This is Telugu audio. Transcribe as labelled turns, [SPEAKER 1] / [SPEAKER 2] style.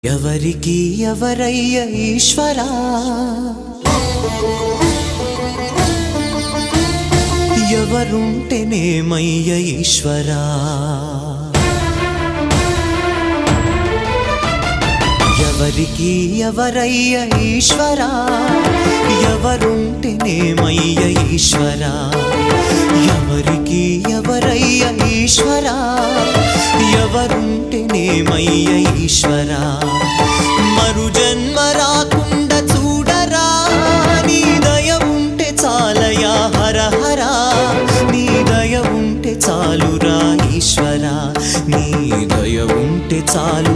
[SPEAKER 1] ఎవరికి ఎవరయ్య ఈశ్వరా, ఎవరుంటేనేమయ్య ఈశ్వరా, ఎవరికి ఎవరయ్య ఈశ్వరా, ఎవరుంటేనేమయ్య ఈశ్వరా, ఎవరికి ఎవరయ్య ఈశ్వరా, ఎవరుంటేనేమయ్య ఈశ్వరా. మరు జన్మ రాకుండా చూడరా, నీ దయ ఉంటే చాలయా హర హరా, నీ దయ ఉంటే చాలురా ఈశ్వరా, నీ దయ ఉంటే చాలు